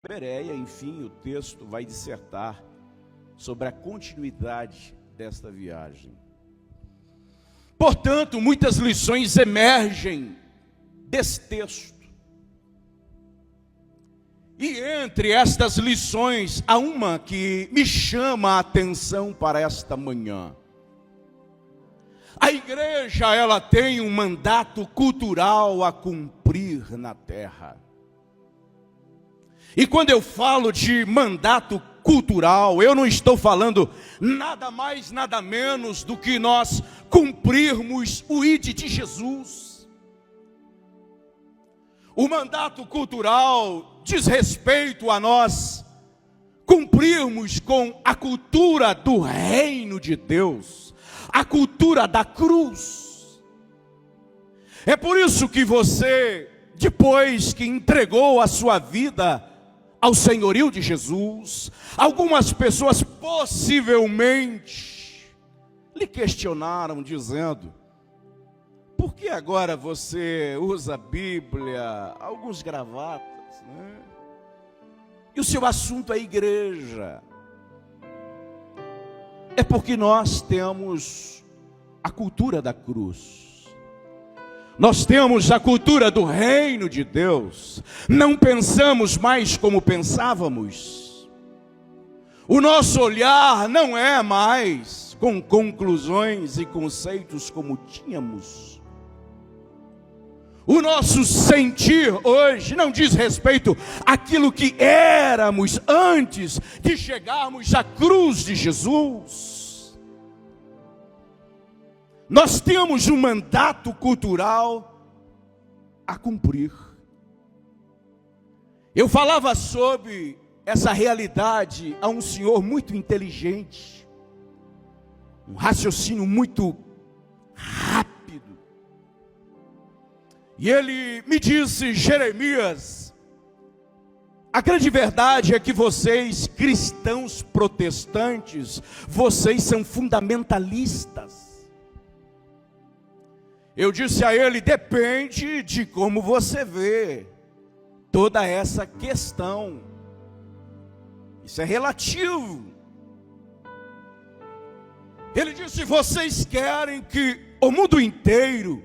Bereia, enfim, o texto vai dissertar sobre a continuidade desta viagem. Portanto, muitas lições emergem desse texto. E entre estas lições, há uma que me chama a atenção para esta manhã. A igreja, ela tem um mandato cultural a cumprir na terra. E quando eu falo de mandato cultural, eu não estou falando nada mais, nada menos do que nós cumprirmos o ID de Jesus. O mandato cultural diz respeito a nós cumprirmos com a cultura do reino de Deus, a cultura da cruz. É por isso que você, depois que entregou a sua vida ao senhorio de Jesus, algumas pessoas possivelmente lhe questionaram dizendo: por que agora você usa a Bíblia, alguns gravatas, né? E o seu assunto é igreja? É porque nós temos a cultura da cruz. Nós temos a cultura do reino de Deus. Não pensamos mais como pensávamos. O nosso olhar não é mais com conclusões e conceitos como tínhamos. O nosso sentir hoje não diz respeito àquilo que éramos antes de chegarmos à cruz de Jesus. Nós temos um mandato cultural a cumprir. Eu falava sobre essa realidade a um senhor muito inteligente, um raciocínio muito rápido. E ele me disse: Jeremias, a grande verdade é que vocês, cristãos protestantes, vocês são fundamentalistas. Eu disse a ele: depende de como você vê toda essa questão. Isso é relativo. Ele disse: vocês querem que o mundo inteiro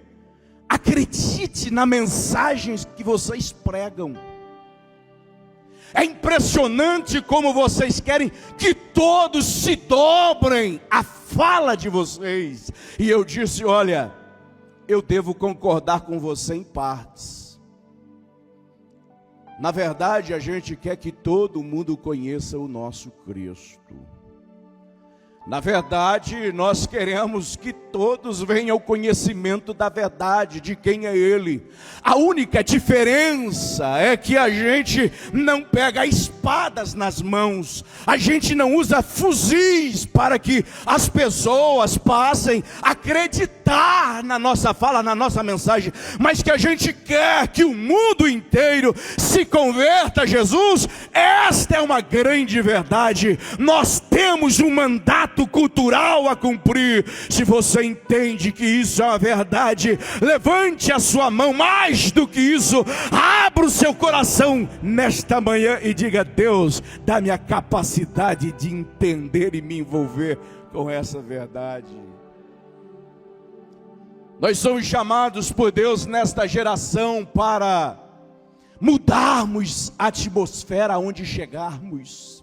acredite na mensagem que vocês pregam. É impressionante como vocês querem que todos se dobrem à fala de vocês. E eu disse: olha, eu devo concordar com você em partes. Na verdade, a gente quer que todo mundo conheça o nosso Cristo. Na verdade, nós queremos que todos venham ao conhecimento da verdade, de quem é Ele. A única diferença é que a gente não pega espadas nas mãos, a gente não usa fuzis para que as pessoas passem a acreditar na nossa fala, na nossa mensagem, mas que a gente quer que o mundo inteiro se converta a Jesus. Esta é uma grande verdade. Nós temos um mandato cultural a cumprir. Se você entende que isso é uma verdade, levante a sua mão. Mais do que isso, abra o seu coração nesta manhã e diga: Deus, dá-me a capacidade de entender e me envolver com essa verdade. Nós somos chamados por Deus nesta geração para mudarmos a atmosfera aonde chegarmos.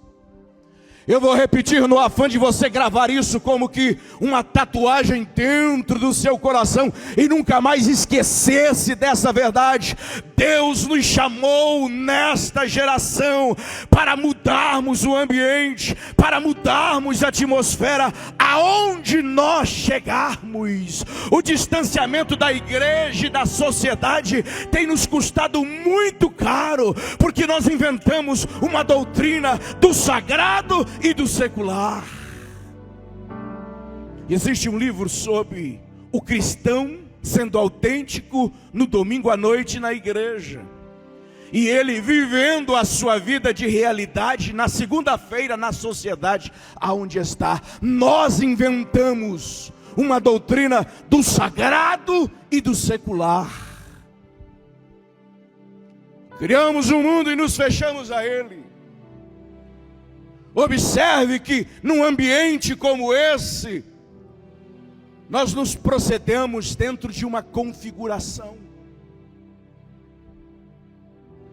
Eu vou repetir no afã de você gravar isso como que uma tatuagem dentro do seu coração e nunca mais esquecesse dessa verdade. Deus nos chamou nesta geração para mudarmos o ambiente, para mudarmos a atmosfera aonde nós chegarmos. O distanciamento da igreja e da sociedade tem nos custado muito caro, porque nós inventamos uma doutrina do sagrado e do secular. Existe um livro sobre o cristão sendo autêntico no domingo à noite na igreja, e ele vivendo a sua vida de realidade na segunda-feira na sociedade aonde está. Nós inventamos uma doutrina do sagrado e do secular. Criamos um mundo e nos fechamos a ele. Observe que num ambiente como esse, nós nos procedemos dentro de uma configuração.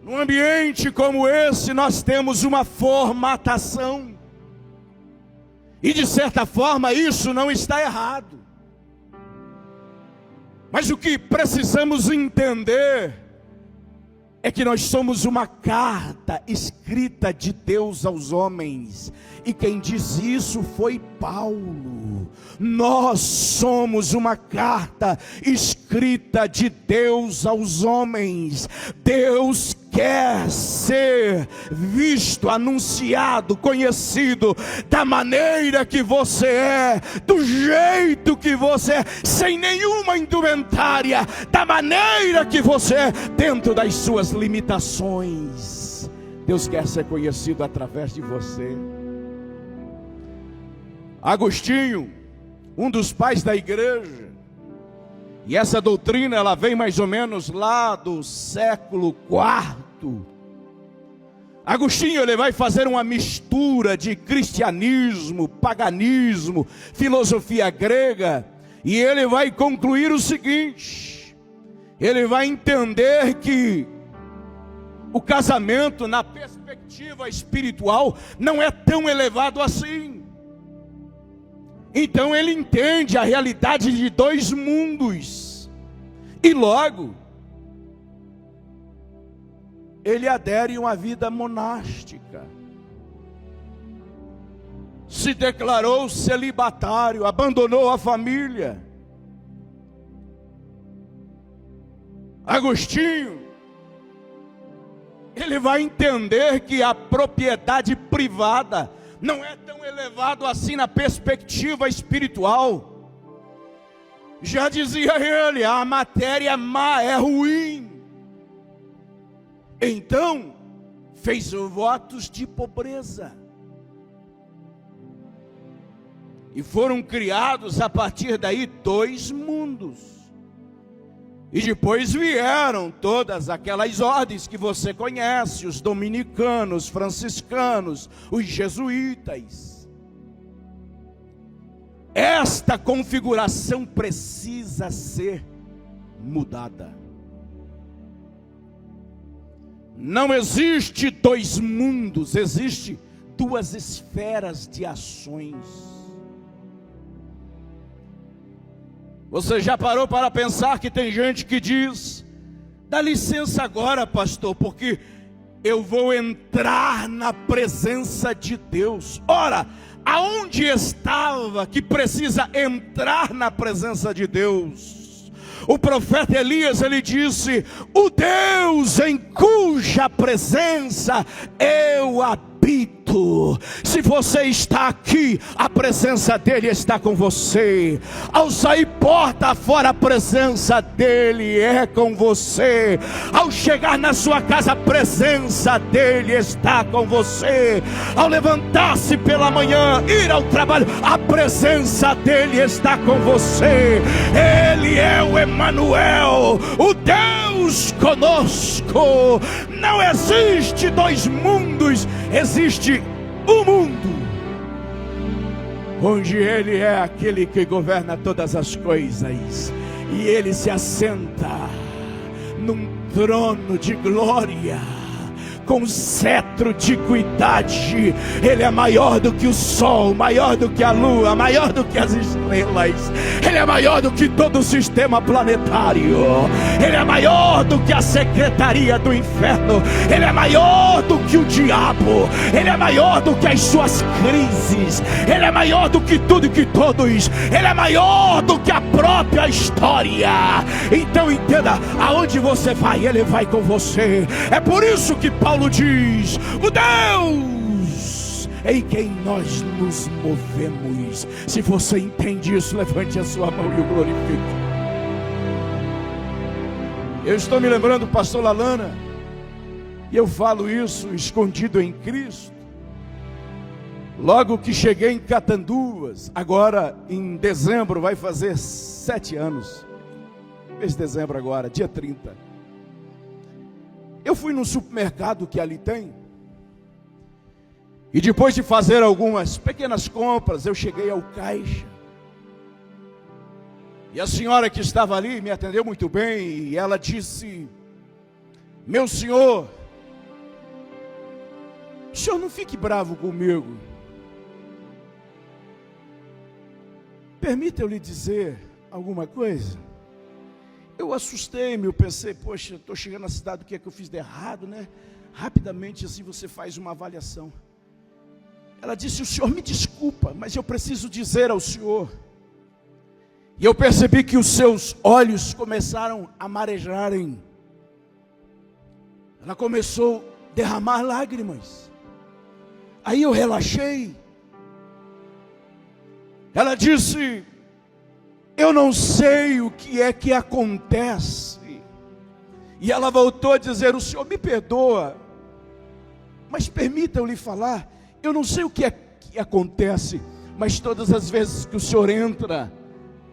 Num ambiente como esse, nós temos uma formatação. E de certa forma isso não está errado. Mas o que precisamos entender é que nós somos uma carta escrita de Deus aos homens. E quem diz isso foi Paulo. Nós somos uma carta escrita de Deus aos homens. Deus quer ser visto, anunciado, conhecido da maneira que você é, do jeito que você é, sem nenhuma indumentária, da maneira que você é, dentro das suas limitações. Deus quer ser conhecido através de você. Agostinho, um dos pais da igreja, e essa doutrina ela vem mais ou menos lá do século IV. Agostinho ele vai fazer uma mistura de cristianismo, paganismo, filosofia grega, e ele vai concluir o seguinte: ele vai entender que o casamento na perspectiva espiritual não é tão elevado assim. Então ele entende a realidade de dois mundos, e logo ele adere a uma vida monástica, se declarou celibatário, abandonou a família. Agostinho, ele vai entender que a propriedade privada não é tão elevado assim na perspectiva espiritual. Já dizia ele, a matéria má é ruim. Então, fez votos de pobreza. E foram criados a partir daí dois mundos. E depois vieram todas aquelas ordens que você conhece, os dominicanos, franciscanos, os jesuítas. Esta configuração precisa ser mudada. Não existe dois mundos, existe duas esferas de ações. Você já parou para pensar que tem gente que diz: dá licença agora, pastor, porque eu vou entrar na presença de Deus. Ora, aonde estava que precisa entrar na presença de Deus? O profeta Elias, ele disse: o Deus em cuja presença eu habito. Se você está aqui, a presença dele está com você. Ao sair porta fora, a presença dele é com você. Ao chegar na sua casa, a presença dele está com você. Ao levantar-se pela manhã, ir ao trabalho, a presença dele está com você. Ele é o Emanuel, o Deus conosco. Não existe dois mundos, existe um mundo onde ele é aquele que governa todas as coisas, e ele se assenta num trono de glória, com cetro de equidade. Ele é maior do que o sol, maior do que a lua, maior do que as estrelas. Ele é maior do que todo o sistema planetário. Ele é maior do que a secretaria do inferno. Ele é maior do que o diabo. Ele é maior do que as suas crises. Ele é maior do que tudo e que todos. Ele é maior do que a própria história. Então entenda, aonde você vai, ele vai com você. É por isso que Paulo diz: o Deus em quem nós nos movemos. Se você entende isso, levante a sua mão e o glorifique. Eu estou me lembrando do pastor Lalana, e eu falo isso escondido em Cristo. Logo que cheguei em Catanduas, agora em dezembro vai fazer 7 anos. Mês de dezembro agora, dia 30. Eu fui no supermercado que ali tem, e depois de fazer algumas pequenas compras, eu cheguei ao caixa. E a senhora que estava ali me atendeu muito bem, e ela disse: meu senhor, o senhor não fique bravo comigo. Permita eu lhe dizer alguma coisa. Eu assustei-me, eu pensei, poxa, estou chegando na cidade, o que é que eu fiz de errado, né? Rapidamente assim você faz uma avaliação. Ela disse: o senhor me desculpa, mas eu preciso dizer ao senhor. E eu percebi que os seus olhos começaram a marejarem. Ela começou a derramar lágrimas. Aí eu relaxei. Ela disse: eu não sei o que é que acontece. E ela voltou a dizer: o senhor me perdoa, mas permita eu lhe falar, eu não sei o que é que acontece, mas todas as vezes que o senhor entra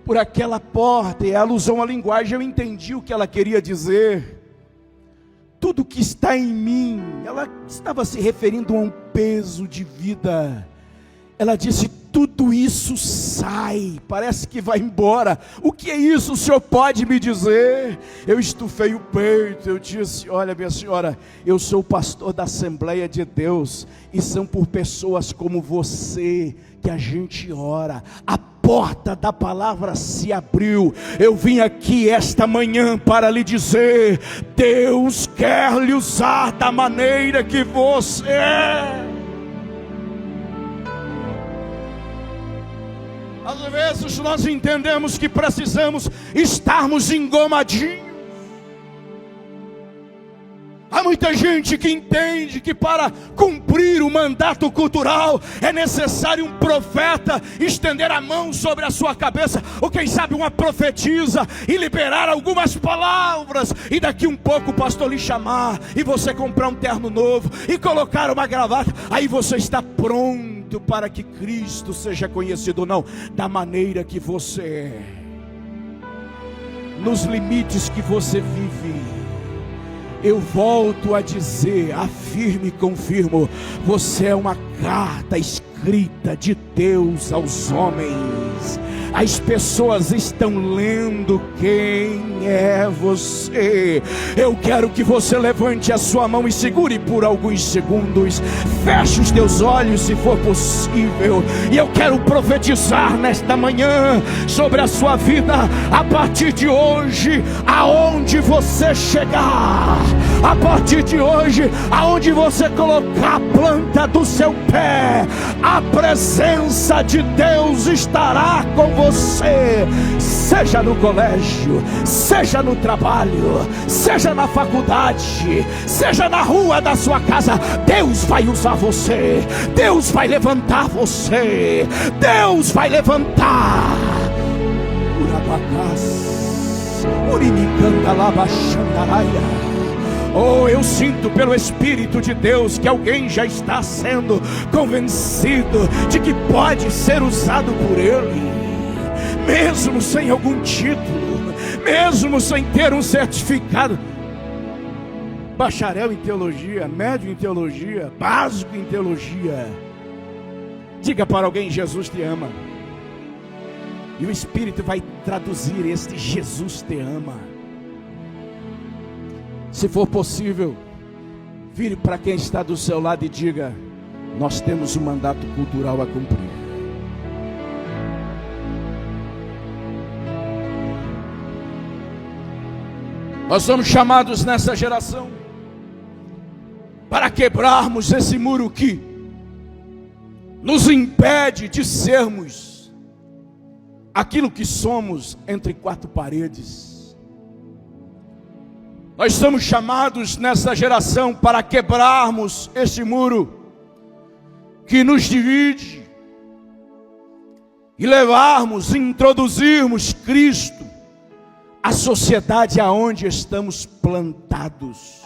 por aquela porta, e é alusão à linguagem, eu entendi o que ela queria dizer. Tudo que está em mim, ela estava se referindo a um peso de vida. Ela disse: tudo isso sai, parece que vai embora. O que é isso, o senhor pode me dizer? Eu estufei o peito, eu disse: olha minha senhora, eu sou o pastor da Assembleia de Deus, e são por pessoas como você que a gente ora. A porta da palavra se abriu. Eu vim aqui esta manhã para lhe dizer: Deus quer lhe usar da maneira que você é. Às vezes nós entendemos que precisamos estarmos engomadinhos. Há muita gente que entende que para cumprir o mandato cultural é necessário um profeta estender a mão sobre a sua cabeça, ou quem sabe uma profetisa, e liberar algumas palavras, e daqui um pouco o pastor lhe chamar, e você comprar um terno novo, e colocar uma gravata, aí você está pronto para que Cristo seja conhecido. Não, da maneira que você é, nos limites que você vive. Eu volto a dizer, afirmo e confirmo: você é uma carta escrita de Deus aos homens. As pessoas estão lendo quem é você. Eu quero que você levante a sua mão e segure por alguns segundos. Feche os teus olhos se for possível. E eu quero profetizar nesta manhã sobre a sua vida. A partir de hoje, aonde você chegar, a partir de hoje, aonde você colocar a planta do seu pé, a presença de Deus estará com você. Seja no colégio, seja no trabalho, seja na faculdade, seja na rua da sua casa, Deus vai usar você. Deus vai levantar você. Deus vai levantar. Oh, eu sinto pelo Espírito de Deus que alguém já está sendo convencido de que pode ser usado por Ele, mesmo sem algum título, mesmo sem ter um certificado, bacharel em teologia, médio em teologia, básico em teologia. Diga para alguém: Jesus te ama. E o Espírito vai traduzir este Jesus te ama. Se for possível, vire para quem está do seu lado e diga: nós temos um mandato cultural a cumprir. Nós somos chamados nessa geração para quebrarmos esse muro que nos impede de sermos aquilo que somos entre quatro paredes. Nós somos chamados nessa geração para quebrarmos esse muro que nos divide e levarmos, introduzirmos Cristo à sociedade aonde estamos plantados.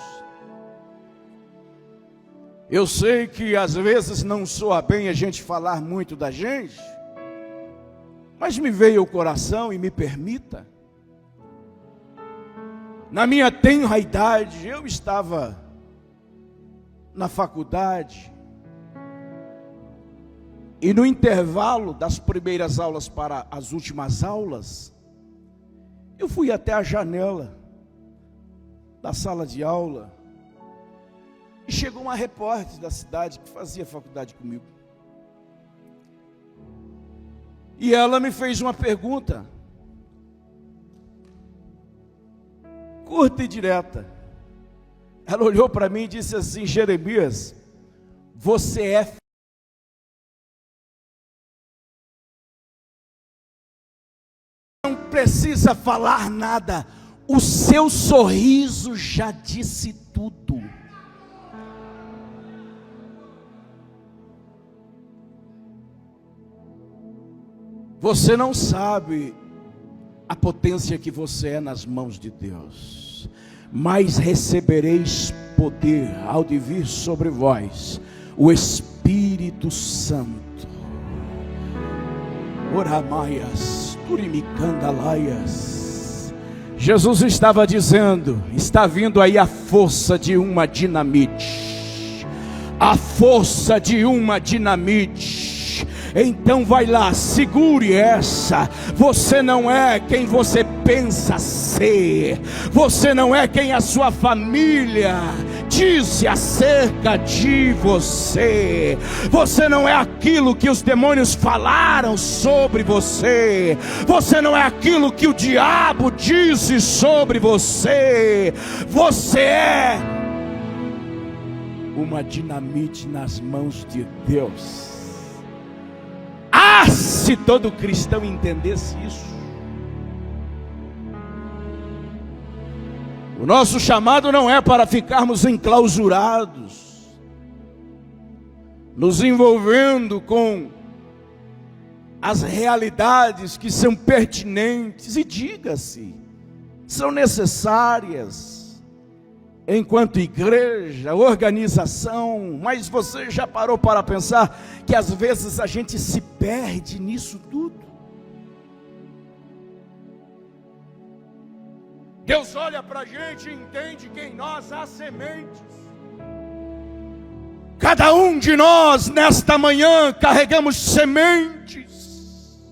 Eu sei que às vezes não soa bem a gente falar muito da gente, mas me veio ao coração e me permita. Na minha tenra idade, eu estava na faculdade, e no intervalo das primeiras aulas para as últimas aulas, eu fui até a janela da sala de aula, e chegou uma repórter da cidade que fazia faculdade comigo. E ela me fez uma pergunta, curta e direta. Ela olhou para mim e disse assim: Jeremias, você não precisa falar nada, o seu sorriso já disse tudo. Você não sabe a potência que você é nas mãos de Deus, mas recebereis poder ao de vir sobre vós o Espírito Santo. Oramaias, turimicandalaias. Jesus estava dizendo: está vindo aí a força de uma dinamite, a força de uma dinamite. Então vai lá, segure essa. Você não é quem você pensa ser, você não é quem a sua família diz acerca de você, você não é aquilo que os demônios falaram sobre você, você não é aquilo que o diabo disse sobre você. Você é uma dinamite nas mãos de Deus. Se todo cristão entendesse isso. O nosso chamado não é para ficarmos enclausurados, nos envolvendo com as realidades que são pertinentes, e diga-se, são necessárias enquanto igreja, organização, mas você já parou para pensar que às vezes a gente se perde nisso tudo? Deus olha para a gente e entende que em nós há sementes. Cada um de nós nesta manhã carregamos sementes.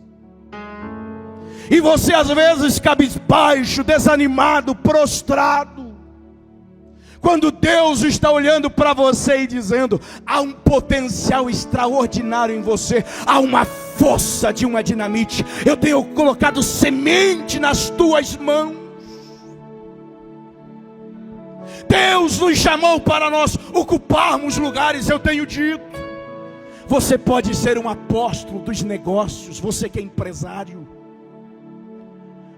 E você às vezes cabisbaixo, desanimado, prostrado, quando Deus está olhando para você e dizendo: há um potencial extraordinário em você, há uma força de uma dinamite, eu tenho colocado semente nas tuas mãos. Deus nos chamou para nós ocuparmos lugares. Eu tenho dito, você pode ser um apóstolo dos negócios, você que é empresário.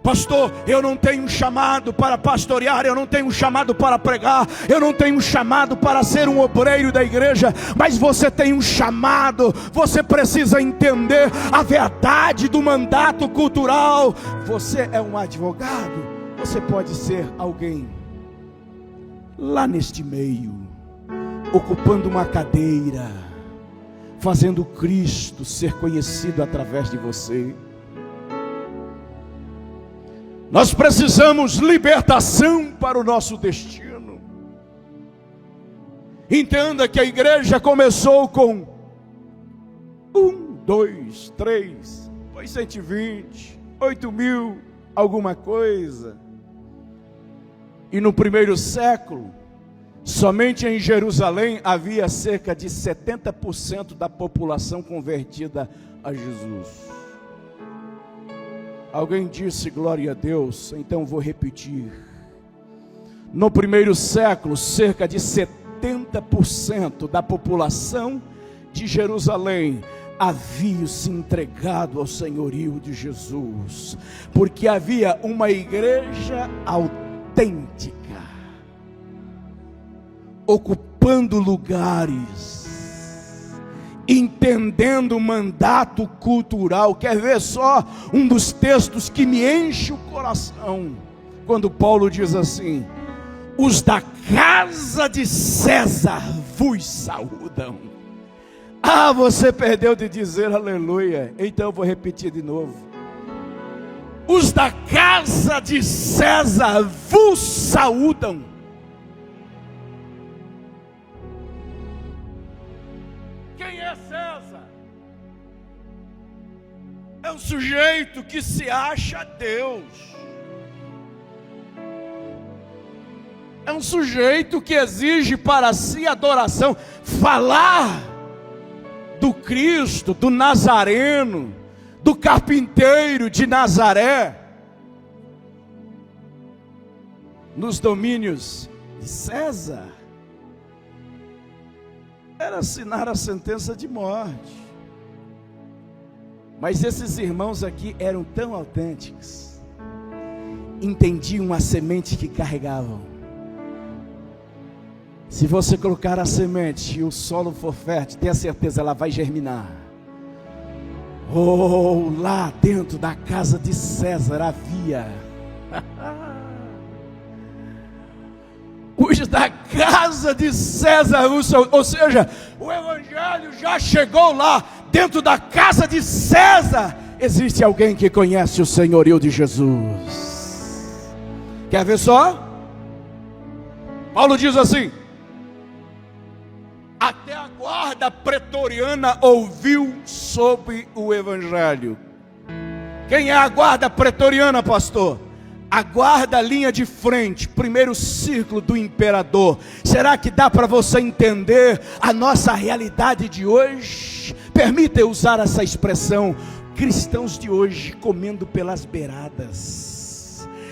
Pastor, eu não tenho um chamado para pastorear, eu não tenho um chamado para pregar, eu não tenho um chamado para ser um obreiro da igreja, mas você tem um chamado. Você precisa entender a verdade do mandato cultural. Você é um advogado, você pode ser alguém lá neste meio, ocupando uma cadeira, fazendo Cristo ser conhecido através de você. Nós precisamos libertação para o nosso destino. Entenda que a igreja começou com 1, 2, 3, foi 120, 8 mil, alguma coisa. E no primeiro século, somente em Jerusalém havia cerca de 70% da população convertida a Jesus. Alguém disse glória a Deus, então vou repetir. No primeiro século, cerca de 70% da população de Jerusalém havia se entregado ao senhorio de Jesus, porque havia uma igreja autêntica, ocupando lugares, entendendo o mandato cultural. Quer ver só um dos textos que me enche o coração? Quando Paulo diz assim: os da casa de César vos saúdam. Ah, você perdeu de dizer aleluia. Então eu vou repetir de novo. os da casa de César vos saúdam. Quem é César? É um sujeito que se acha Deus. É um sujeito que exige para si adoração. Falar do Cristo, do Nazareno, do carpinteiro de Nazaré, nos domínios de César, era assinar a sentença de morte. Mas esses irmãos aqui eram tão autênticos, entendiam a semente que carregavam. Se você colocar a semente e o solo for fértil, tenha certeza, ela vai germinar. Oh, lá dentro da casa de César havia os da casa de César, ou seja, o evangelho já chegou lá, dentro da casa de César existe alguém que conhece o senhorio de Jesus. Quer ver só? Paulo diz assim: até a guarda pretoriana ouviu sobre o evangelho. Quem é a guarda pretoriana, pastor? A guarda linha de frente, primeiro círculo do imperador. Será que dá para você entender a nossa realidade de hoje? Permita eu usar essa expressão: cristãos de hoje comendo pelas beiradas.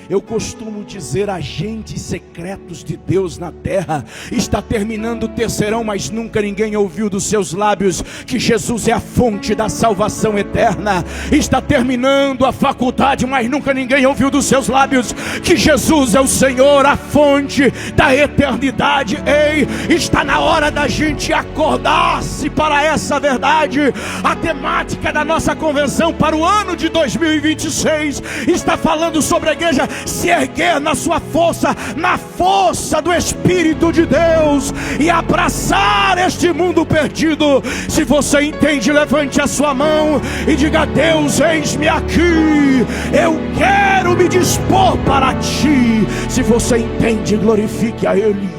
Eu costumo dizer, agentes secretos de Deus na terra. Está terminando o terceirão, mas nunca ninguém ouviu dos seus lábios que Jesus é a fonte da salvação eterna. Está terminando a faculdade, mas nunca ninguém ouviu dos seus lábios que Jesus é o Senhor, a fonte da eternidade. Ei, está na hora da gente acordar-se para essa verdade. A temática da nossa convenção para o ano de 2026 está falando sobre a igreja se erguer na sua força, na força do Espírito de Deus, e abraçar este mundo perdido. Se você entende, levante a sua mão e diga: Deus, eis-me aqui, eu quero me dispor para ti. Se você entende, glorifique a Ele.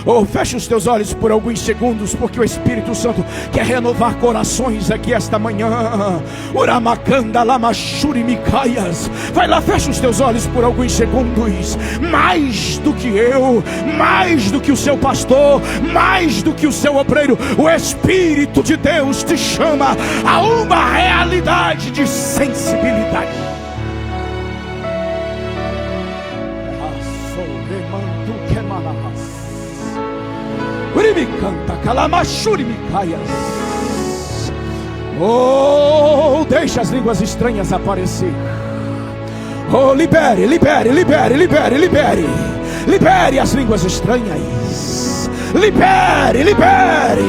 Oh, feche os teus olhos por alguns segundos, porque o Espírito Santo quer renovar corações aqui esta manhã. Vai lá, feche os teus olhos por alguns segundos. Mais do que eu, mais do que o seu pastor, mais do que o seu obreiro, o Espírito de Deus te chama a uma realidade de sensibilidade. Oh, deixa as línguas estranhas aparecer. Oh, libere, libere, libere, libere, libere. Libere as línguas estranhas. Libere, libere.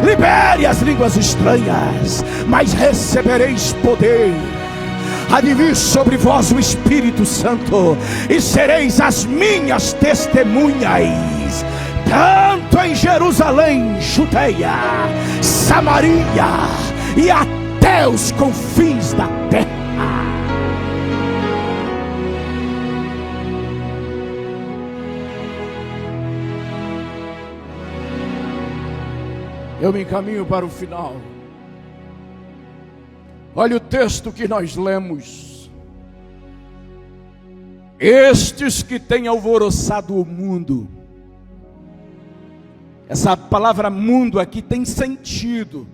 Libere as línguas estranhas. Mas recebereis poder. Há de vir sobre vós o Espírito Santo, e sereis as minhas testemunhas, tanto em Jerusalém, Judeia, Samaria e até os confins da terra. Eu me encaminho para o final. Olha o texto que nós lemos. Estes que têm alvoroçado o mundo. Essa palavra mundo aqui tem sentido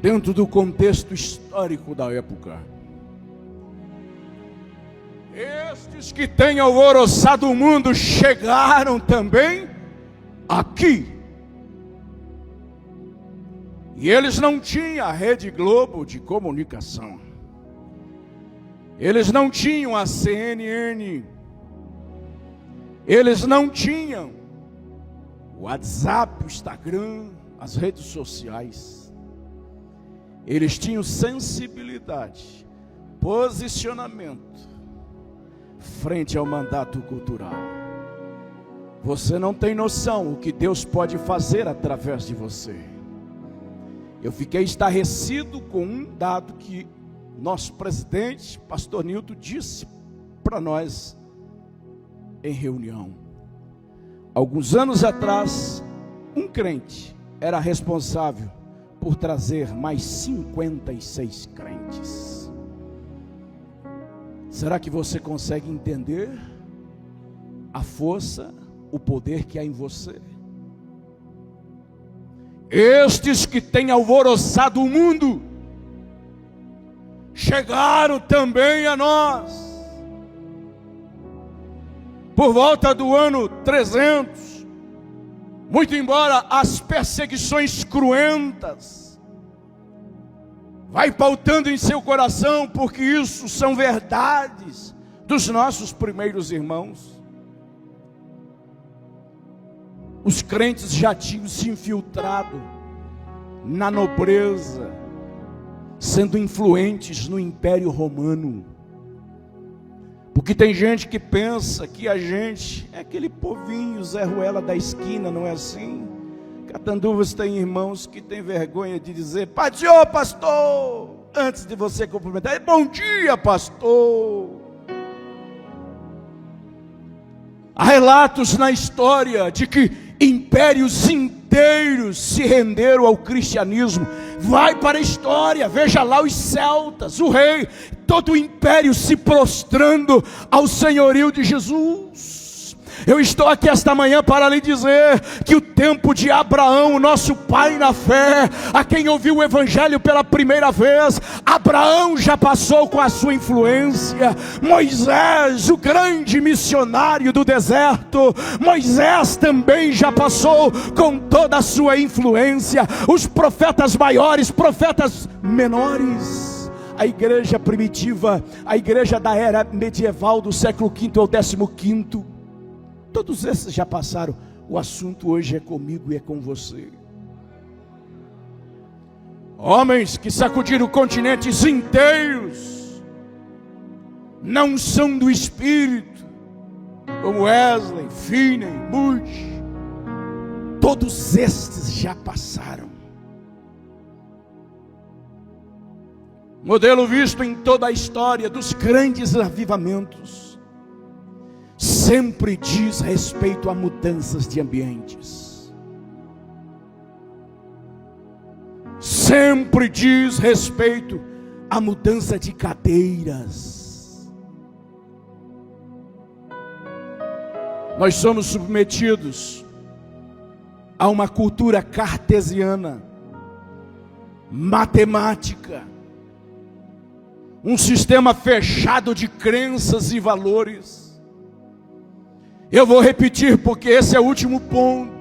dentro do contexto histórico da época. Estes que têm alvoroçado o mundo chegaram também aqui. E eles não tinham a Rede Globo de comunicação. Eles não tinham a CNN. Eles não tinham o WhatsApp, o Instagram, as redes sociais. Eles tinham sensibilidade, posicionamento frente ao mandato cultural. Você não tem noção o que Deus pode fazer através de você. Eu fiquei estarrecido com um dado que nosso presidente, pastor Nilton, disse para nós em reunião. Alguns anos atrás, um crente era responsável por trazer mais 56 crentes. Será que você consegue entender a força, o poder que há em você? Estes que têm alvoroçado o mundo chegaram também a nós. Por volta do ano 300, muito embora as perseguições cruentas vai pautando em seu coração, porque isso são verdades dos nossos primeiros irmãos. Os crentes já tinham se infiltrado na nobreza, sendo influentes no Império Romano. Porque tem gente que pensa que a gente é aquele povinho Zé Ruela da esquina, não é assim? Catanduvas tem irmãos que têm vergonha de dizer: Pai do Senhor, pastor, antes de você cumprimentar, bom dia, pastor. Há relatos na história de que impérios inteiros se renderam ao cristianismo. Vai para a história, veja lá os celtas, o rei, todo o império se prostrando ao senhorio de Jesus. Eu estou aqui esta manhã para lhe dizer que o tempo de Abraão, nosso pai na fé, a quem ouviu o evangelho pela primeira vez, Abraão já passou com a sua influência. Moisés, o grande missionário do deserto, Moisés também já passou com toda a sua influência. Os profetas maiores, profetas menores, a igreja primitiva, a igreja da era medieval do século V ao 15º, todos esses já passaram. O assunto hoje é comigo e é com você. Homens que sacudiram continentes inteiros, não são do Espírito, como Wesley, Finney, Moody. Todos estes já passaram. Modelo visto em toda a história dos grandes avivamentos, sempre diz respeito a mudanças de ambientes. Sempre diz respeito a mudança de cadeiras. Nós somos submetidos a uma cultura cartesiana, matemática, um sistema fechado de crenças e valores. Eu vou repetir porque esse é o último ponto.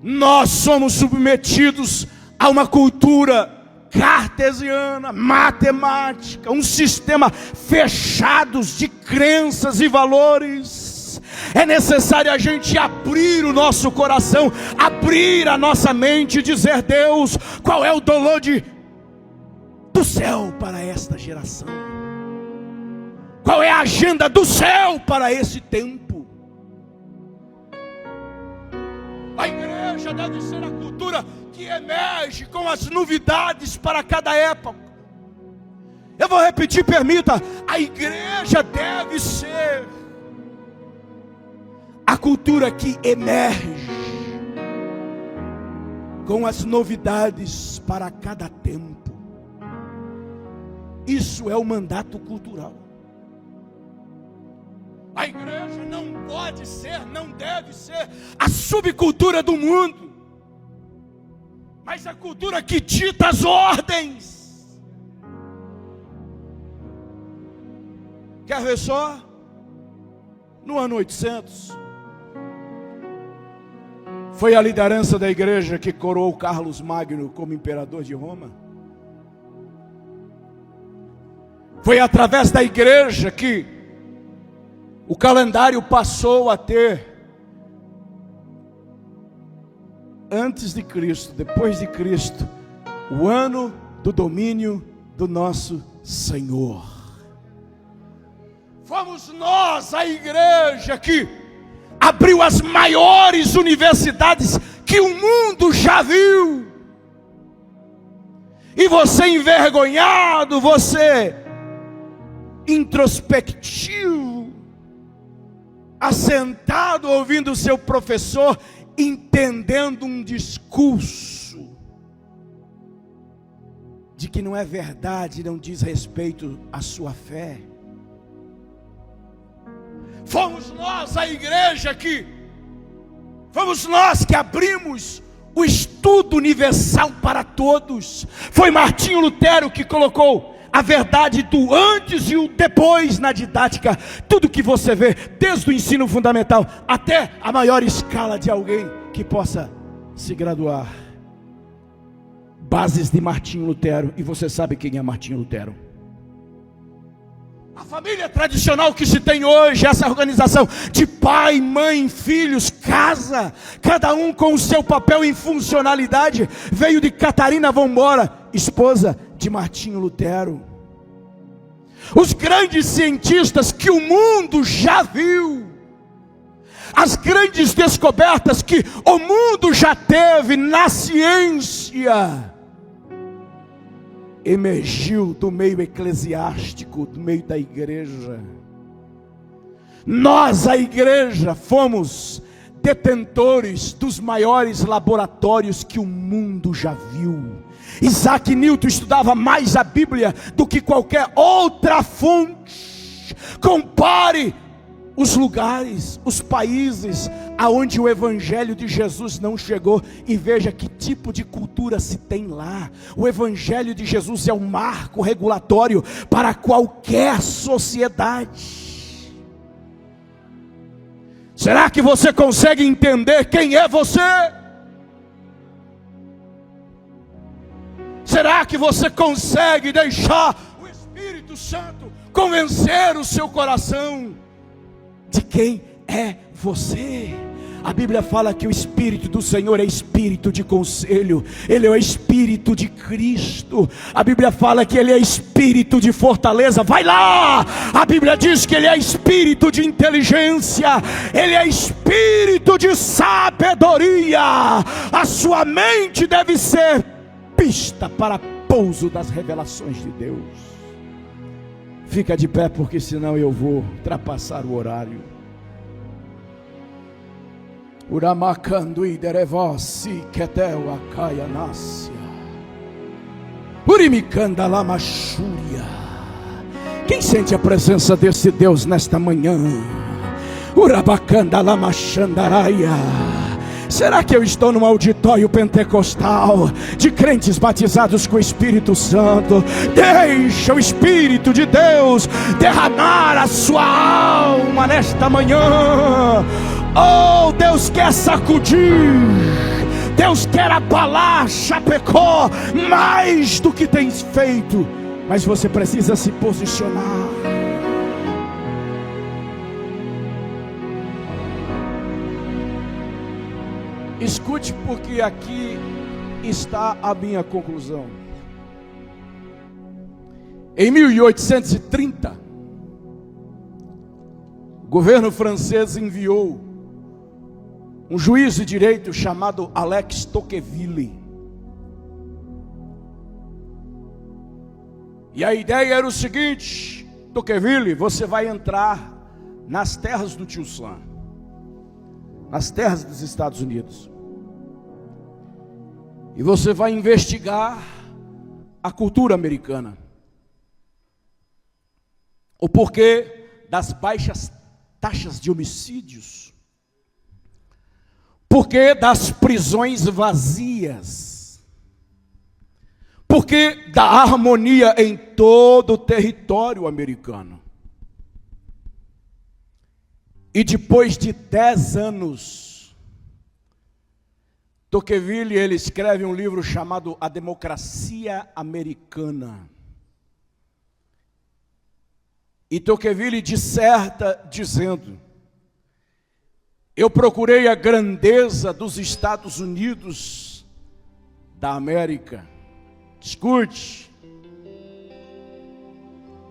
Nós somos submetidos a uma cultura cartesiana, matemática, um sistema fechado de crenças e valores. É necessário a gente abrir o nosso coração, abrir a nossa mente e dizer: Deus, qual é o dolor do céu para esta geração? Qual é a agenda do céu para esse tempo? A igreja deve ser a cultura que emerge com as novidades para cada época. Eu vou repetir, permita. A igreja deve ser a cultura que emerge com as novidades para cada tempo. Isso é o mandato cultural. A igreja não pode ser, não deve ser a subcultura do mundo, mas a cultura que dita as ordens. Quer ver só? No ano 800, foi a liderança da igreja que coroou Carlos Magno como imperador de Roma. Foi através da igreja que o calendário passou a ter antes de Cristo, depois de Cristo, o ano do domínio do nosso Senhor. Fomos nós, a igreja, que abriu as maiores universidades que o mundo já viu. E você envergonhado, você introspectivo, assentado ouvindo o seu professor, entendendo um discurso de que não é verdade, não diz respeito à sua fé. Fomos nós que abrimos o estudo universal para todos. Foi Martinho Lutero que colocou a verdade do antes e o depois na didática. Tudo que você vê, desde o ensino fundamental até a maior escala de alguém que possa se graduar. Bases de Martinho Lutero. E você sabe quem é Martinho Lutero? A família tradicional que se tem hoje, essa organização de pai, mãe, filhos, casa, cada um com o seu papel em funcionalidade, veio de Catarina Vambora, esposa de Martinho Lutero. Os grandes cientistas que o mundo já viu, as grandes descobertas que o mundo já teve na ciência, emergiu do meio eclesiástico, do meio da igreja. Nós, a igreja, fomos detentores dos maiores laboratórios que o mundo já viu. Isaac Newton estudava mais a Bíblia do que qualquer outra fonte. Compare os lugares, os países aonde o evangelho de Jesus não chegou e veja que tipo de cultura se tem lá. O evangelho de Jesus é um marco regulatório para qualquer sociedade. Será que você consegue entender quem é você? Será que você consegue deixar o Espírito Santo convencer o seu coração de quem é você? A Bíblia fala que o Espírito do Senhor é Espírito de conselho, Ele é o Espírito de Cristo. A Bíblia fala que Ele é Espírito de fortaleza. Vai lá! A Bíblia diz que Ele é Espírito de inteligência, Ele é Espírito de sabedoria. A sua mente deve ser pista para pouso das revelações de Deus. Fica de pé, porque senão eu vou ultrapassar o horário. Uramakando iderevossi ketel akaya nasya. Urimikanda lamachúria. Quem sente a presença desse Deus nesta manhã? Urabakanda lamachandaraia. Será que eu estou num auditório pentecostal de crentes batizados com o Espírito Santo? Deixa o Espírito de Deus derramar a sua alma nesta manhã. Oh, Deus quer sacudir, Deus quer abalar Chapecó mais do que tens feito, mas você precisa se posicionar. Escute, porque aqui está a minha conclusão. Em 1830, o governo francês enviou um juiz de direito chamado Alex Tocqueville. E a ideia era o seguinte: Tocqueville, você vai entrar nas terras do Tio Sam, nas terras dos Estados Unidos, e você vai investigar a cultura americana, o porquê das baixas taxas de homicídios, porquê das prisões vazias, porquê da harmonia em todo o território americano. E depois de 10 anos, Tocqueville, ele escreve um livro chamado A Democracia Americana. E Tocqueville disserta dizendo: eu procurei a grandeza dos Estados Unidos da América. Escute,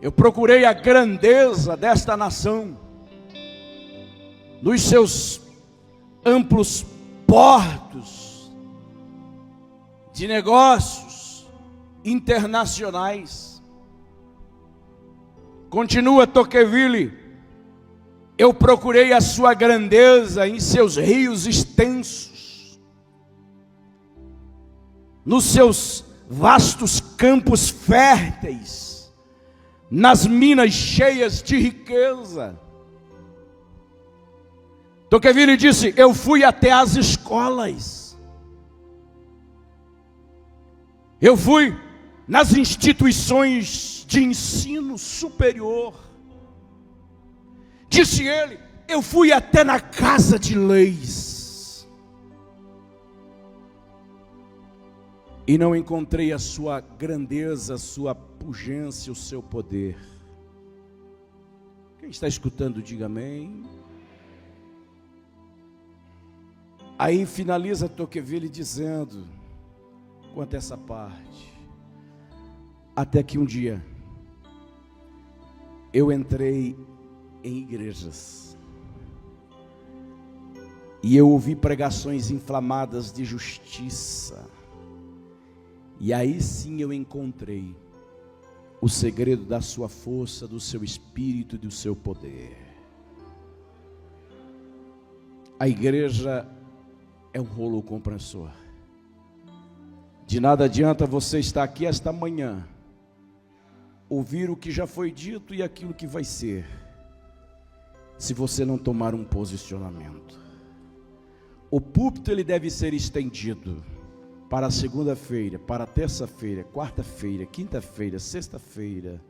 eu procurei a grandeza desta nação nos seus amplos portos de negócios internacionais. Continua Tocqueville: eu procurei a sua grandeza em seus rios extensos, nos seus vastos campos férteis, nas minas cheias de riqueza. Tocqueville disse: eu fui até as escolas, eu fui nas instituições de ensino superior. Disse ele: eu fui até na casa de leis, e não encontrei a sua grandeza, a sua pujança, o seu poder. Quem está escutando, diga amém. Aí finaliza Tocqueville dizendo, quanto a essa parte: até que um dia eu entrei em igrejas e eu ouvi pregações inflamadas de justiça, e aí sim eu encontrei o segredo da sua força, do seu espírito e do seu poder. A igreja é um rolo compressor. De nada adianta você estar aqui esta manhã, ouvir o que já foi dito e aquilo que vai ser, se você não tomar um posicionamento. O púlpito ele deve ser estendido para a segunda-feira, para a terça-feira, quarta-feira, quinta-feira, sexta-feira.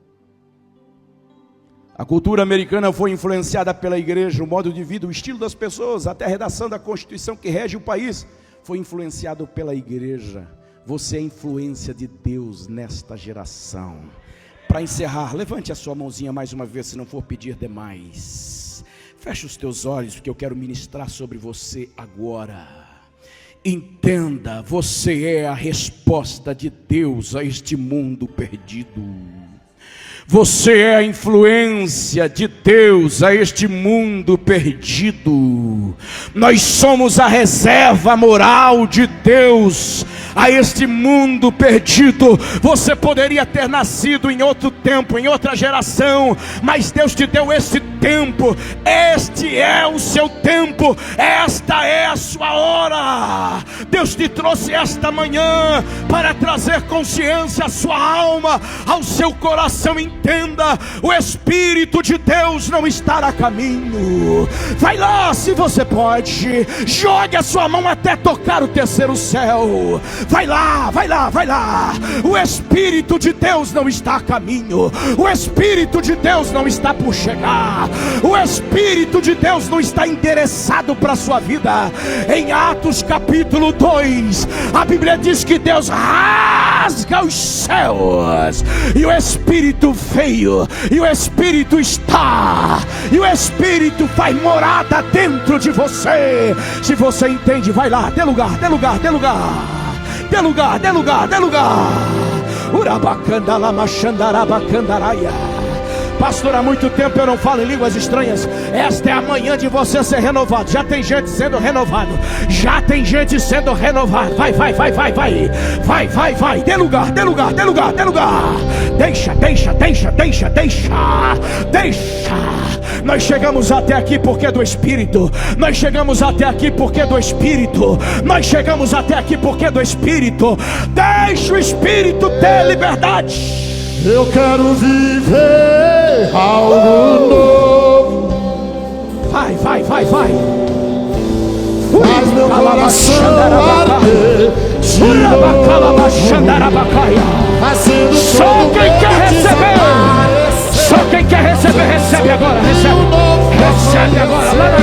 A cultura americana foi influenciada pela igreja, o modo de vida, o estilo das pessoas, até a redação da Constituição que rege o país foi influenciado pela igreja. Você é a influência de Deus nesta geração. Para encerrar, levante a sua mãozinha mais uma vez, se não for pedir demais. Feche os teus olhos, porque eu quero ministrar sobre você agora. Entenda, você é a resposta de Deus a este mundo perdido. Você é a influência de Deus a este mundo perdido. Nós somos a reserva moral de Deus a este mundo perdido. Você poderia ter nascido em outro tempo, em outra geração, mas Deus te deu este tempo. Este é o seu tempo, esta é a sua hora. Deus te trouxe esta manhã para trazer consciência à sua alma, ao seu coração. Entenda, o Espírito de Deus não está a caminho. Vai lá, se você pode, jogue a sua mão até tocar o terceiro céu. Vai lá, vai lá, vai lá. O Espírito de Deus não está a caminho. O Espírito de Deus não está por chegar. O Espírito de Deus não está endereçado para a sua vida. Em Atos capítulo 2, a Bíblia diz que Deus rasga os céus, e o Espírito veio, e o Espírito está, e o Espírito faz morada dentro de você. Se você entende, vai lá, dê lugar, dê lugar, dê lugar, dê lugar, dê lugar, dê lugar. Urabacandalamaxandarabacandaraia. Pastor, há muito tempo eu não falo em línguas estranhas. Esta é a manhã de você ser renovado. Já tem gente sendo renovado. Já tem gente sendo renovada. Vai, vai, vai, vai, vai. Vai, vai, vai. Dê lugar, dê lugar, dê lugar, dê lugar. Deixa, deixa, deixa, deixa, deixa. Deixa. Nós chegamos até aqui porque é do Espírito. Nós chegamos até aqui porque é do Espírito. Nós chegamos até aqui porque é do Espírito. Deixa o Espírito ter liberdade. Eu quero viver algo novo. Vai, vai, vai, vai. Faz meu coração arder de novo. Só quem quer receber. Só quem quer receber, recebe agora. Recebe. Recebe agora. Lá na